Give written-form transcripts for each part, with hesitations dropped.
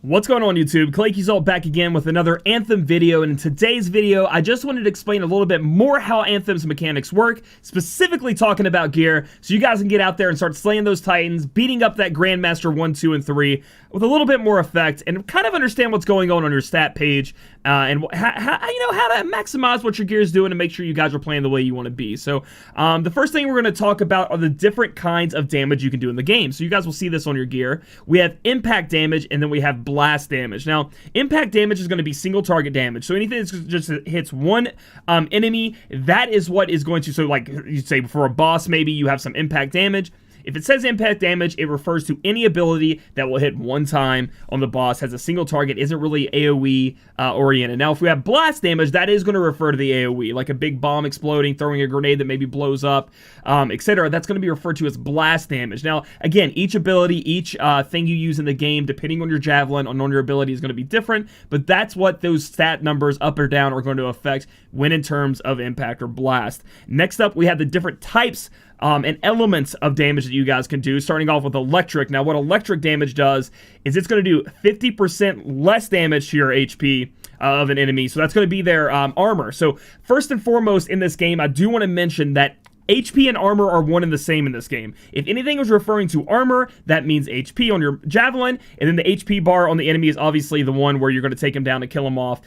What's going on, YouTube? Claic Yuzolt back again with another Anthem video, and in today's video, I just wanted to explain a little bit more how Anthem's mechanics work, specifically talking about gear, so you guys can get out there and start slaying those titans, beating up that Grandmaster 1, 2, and 3 with a little bit more effect, and kind of understand what's going on your stat page, and how to maximize what your gear is doing to make sure you guys are playing the way you want to be. So, the first thing we're going to talk about are the different kinds of damage you can do in the game. So you guys will see this on your gear. We have impact damage, and then we have blast damage. Now, impact damage is going to be single target damage. So anything that just hits one enemy, that is what is going to, so like you say for a boss, maybe you have some impact damage. If it says impact damage, it refers to any ability that will hit one time on the boss, has a single target, isn't really AoE oriented. Now, if we have blast damage, that is going to refer to the AoE, like a big bomb exploding, throwing a grenade that maybe blows up, etc. That's going to be referred to as blast damage. Now, again, each ability, each thing you use in the game, depending on your javelin, on your ability, is going to be different, but that's what those stat numbers, up or down, are going to affect when in terms of impact or blast. Next up, we have the different types and elements of damage that you guys can do, starting off with electric. Now, what electric damage does is it's going to do 50% less damage to your HP of an enemy, so that's going to be their armor. So, first and foremost in this game, I do want to mention that HP and armor are one and the same in this game. If anything is referring to armor, that means HP on your javelin, and then the HP bar on the enemy is obviously the one where you're going to take him down to kill him off.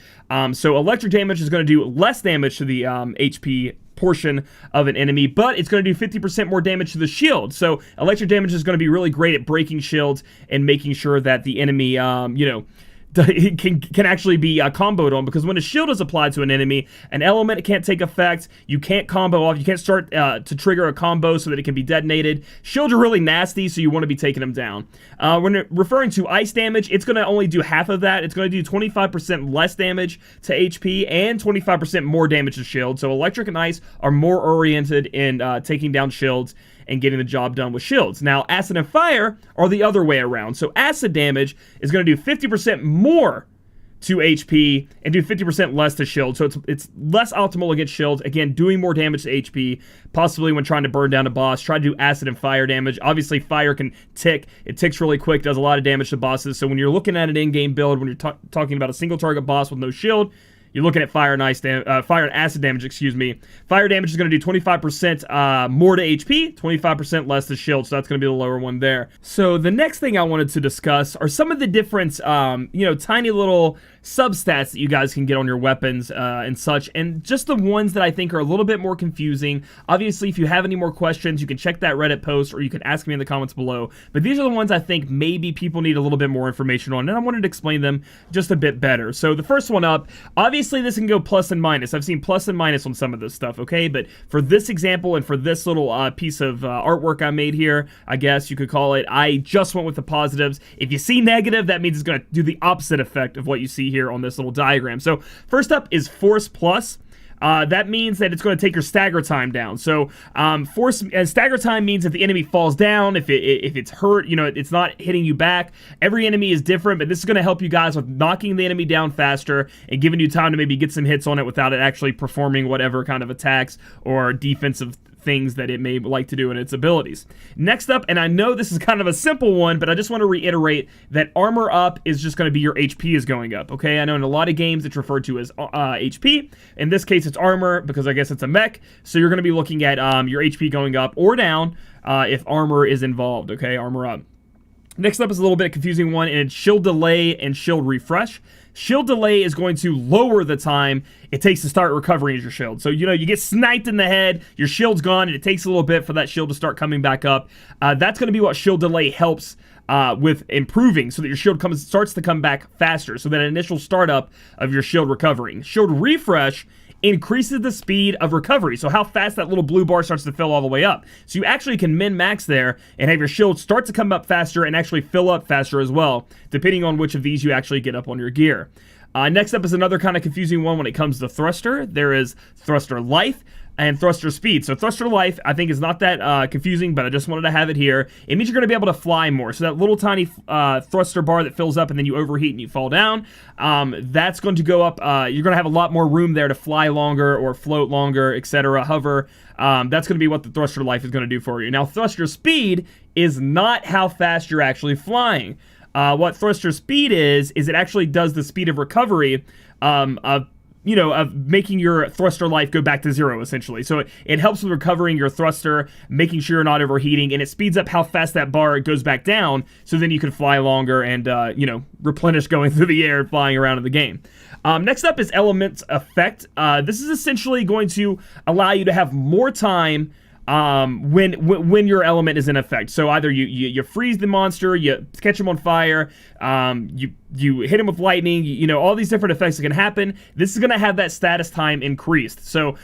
So electric damage is going to do less damage to the HP portion of an enemy, but it's going to do 50% more damage to the shield. So electric damage is going to be really great at breaking shields and making sure that the enemy, can actually be comboed on, because when a shield is applied to an enemy, an element can't take effect, you can't combo off, you can't start to trigger a combo so that it can be detonated. Shields are really nasty, so you want to be taking them down. When referring to ice damage, it's going to only do half of that. It's going to do 25% less damage to HP and 25% more damage to shield. So electric and ice are more oriented in taking down shields and getting the job done with shields. Now, acid and fire are the other way around. So acid damage is going to do 50% more to HP and do 50% less to shield. So it's less optimal against shields. Again, doing more damage to HP, possibly when trying to burn down a boss. Try to do acid and fire damage. Obviously, fire can tick. It ticks really quick, does a lot of damage to bosses. So when you're looking at an in-game build, when you're talking about a single target boss with no shield, you're looking at fire and acid damage, excuse me. Fire damage is going to do 25% more to HP, 25% less to shield, so that's going to be the lower one there. So the next thing I wanted to discuss are some of the different, tiny little substats that you guys can get on your weapons and such, and just the ones that I think are a little bit more confusing. Obviously, if you have any more questions, you can check that Reddit post, or you can ask me in the comments below. But these are the ones I think maybe people need a little bit more information on, and I wanted to explain them just a bit better. So the first one up, obviously this can go plus and minus. I've seen plus and minus on some of this stuff, okay? But for this example and for this little piece of artwork I made here, I guess you could call it, I just went with the positives. If you see negative, that means it's going to do the opposite effect of what you see here on this little diagram. So first up is force plus. That means that it's going to take your stagger time down. So stagger time means if the enemy falls down, if it's hurt, it's not hitting you back. Every enemy is different, but this is going to help you guys with knocking the enemy down faster and giving you time to maybe get some hits on it without it actually performing whatever kind of attacks or defensive things that it may like to do in its abilities. Next up, and I know this is kind of a simple one, but I just want to reiterate that armor up is just going to be your HP is going up, okay? I know in a lot of games it's referred to as HP. In this case, it's armor because I guess it's a mech, so you're going to be looking at your HP going up or down if armor is involved, okay? Armor up. Next up is a little bit confusing one, and it's shield delay and shield refresh. Shield delay is going to lower the time it takes to start recovering your shield. So, you get sniped in the head, your shield's gone, and it takes a little bit for that shield to start coming back up. That's going to be what shield delay helps with improving, so that your shield starts to come back faster, so that initial startup of your shield recovering. Shield refresh increases the speed of recovery, so how fast that little blue bar starts to fill all the way up. So you actually can min-max there and have your shield start to come up faster and actually fill up faster as well, depending on which of these you actually get up on your gear. Next up is another kind of confusing one when it comes to thruster. There is thruster life and thruster speed. So thruster life, I think, is not that confusing, but I just wanted to have it here. It means you're going to be able to fly more. So that little tiny thruster bar that fills up and then you overheat and you fall down, that's going to go up. You're going to have a lot more room there to fly longer or float longer, etc., hover. That's going to be what the thruster life is going to do for you. Now, thruster speed is not how fast you're actually flying. What thruster speed is it actually does the speed of recovery of making your thruster life go back to 0, essentially. So it helps with recovering your thruster, making sure you're not overheating, and it speeds up how fast that bar goes back down, so then you can fly longer and, replenish going through the air and flying around in the game. Next up is Element Effect. This is essentially going to allow you to have more time when your element is in effect. So either you freeze the monster, you catch him on fire, you hit him with lightning, all these different effects that can happen. This is going to have that status time increased. So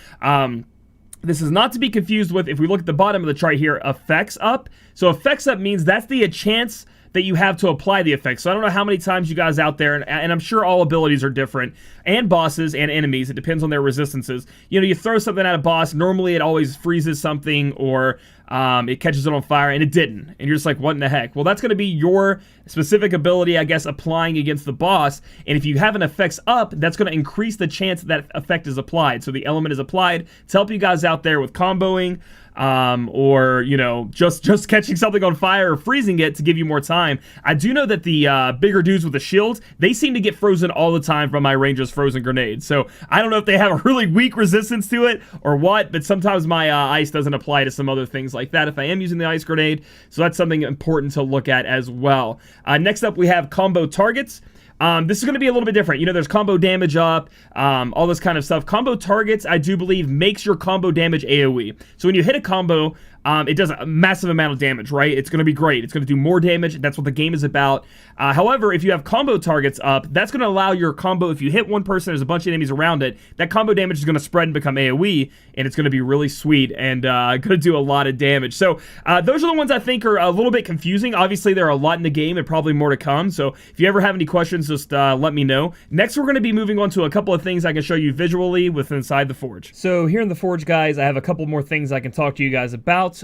this is not to be confused with, if we look at the bottom of the chart here, effects up. So effects up means that's the chance that you have to apply the effect. So I don't know how many times you guys out there, and I'm sure all abilities are different, and bosses and enemies, it depends on their resistances. You throw something at a boss, normally it always freezes something, or it catches it on fire, and it didn't. And you're just like, what in the heck? Well, that's going to be your specific ability, I guess, applying against the boss. And if you have an effects up, that's going to increase the chance that effect is applied. So the element is applied to help you guys out there with comboing, or just catching something on fire or freezing it to give you more time. I do know that the bigger dudes with the shields, they seem to get frozen all the time from my ranger's frozen grenades. So I don't know if they have a really weak resistance to it or what, but sometimes my ice doesn't apply to some other things like that if I am using the ice grenade. So that's something important to look at as well. Next up, we have combo targets. This is going to be a little bit different. There's combo damage up, all this kind of stuff. Combo targets, I do believe, makes your combo damage AoE. So when you hit a combo, it does a massive amount of damage, right? It's going to be great. It's going to do more damage. That's what the game is about. However, if you have combo targets up, that's going to allow your combo, if you hit one person, there's a bunch of enemies around it, that combo damage is going to spread and become AoE, and it's going to be really sweet and going to do a lot of damage. So those are the ones I think are a little bit confusing. Obviously, there are a lot in the game and probably more to come. So if you ever have any questions, just let me know. Next, we're going to be moving on to a couple of things I can show you visually with inside the Forge. So here in the Forge, guys, I have a couple more things I can talk to you guys about.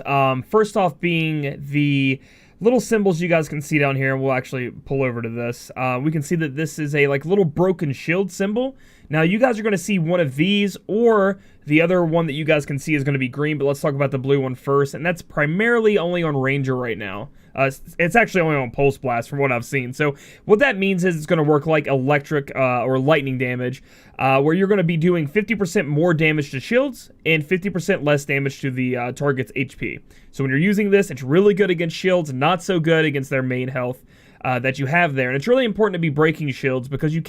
First off being the little symbols you guys can see down here, and we'll actually pull over to this. We can see that this is a little broken shield symbol. Now you guys are going to see one of these, or the other one that you guys can see is going to be green, but let's talk about the blue one first, and that's primarily only on Ranger right now. It's actually only on Pulse Blast from what I've seen. So what that means is it's going to work like electric or lightning damage, where you're going to be doing 50% more damage to shields and 50% less damage to the target's HP. So when you're using this, it's really good against shields, not so good against their main health that you have there. And it's really important to be breaking shields, because you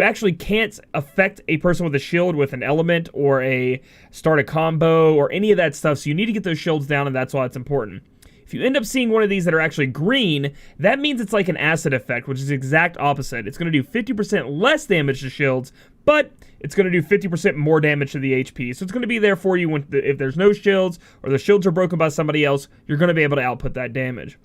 actually can't affect a person with a shield with an element or start a combo or any of that stuff. So you need to get those shields down, and that's why it's important. If you end up seeing one of these that are actually green, that means it's like an acid effect, which is the exact opposite. It's going to do 50% less damage to shields, but it's going to do 50% more damage to the HP. So it's going to be there for you if there's no shields or the shields are broken by somebody else, you're going to be able to output that damage.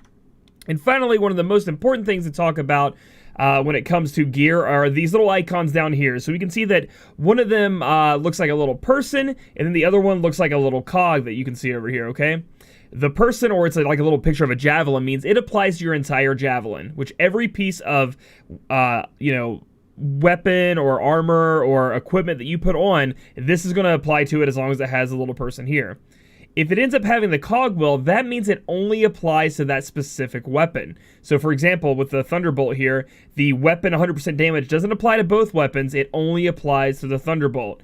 And finally, one of the most important things to talk about when it comes to gear are these little icons down here. So we can see that one of them looks like a little person, and then the other one looks like a little cog that you can see over here, okay? The person, or it's like a little picture of a javelin, means it applies to your entire javelin, which every piece of, weapon or armor or equipment that you put on, this is going to apply to it as long as it has a little person here. If it ends up having the cogwheel, that means it only applies to that specific weapon. So for example, with the Thunderbolt here, the weapon 100% damage doesn't apply to both weapons, it only applies to the Thunderbolt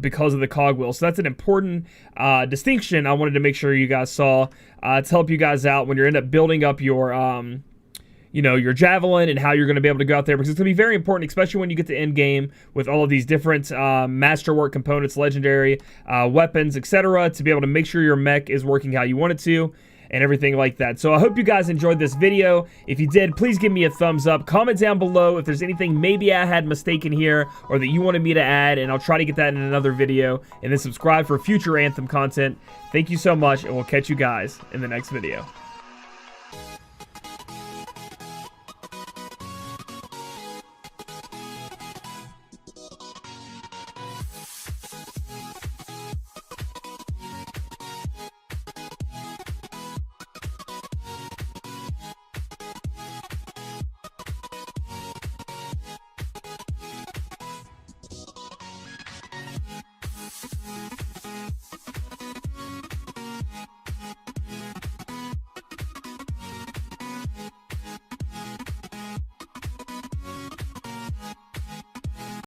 because of the cogwheel. So that's an important distinction I wanted to make sure you guys saw to help you guys out when you end up building up your your javelin and how you're going to be able to go out there, because it's going to be very important, especially when you get to end game with all of these different masterwork components, legendary weapons, etc., to be able to make sure your mech is working how you want it to and everything like that. So I hope you guys enjoyed this video. If you did, please give me a thumbs up. Comment down below if there's anything maybe I had mistaken here or that you wanted me to add, and I'll try to get that in another video. And then subscribe for future Anthem content. Thank you so much, and we'll catch you guys in the next video.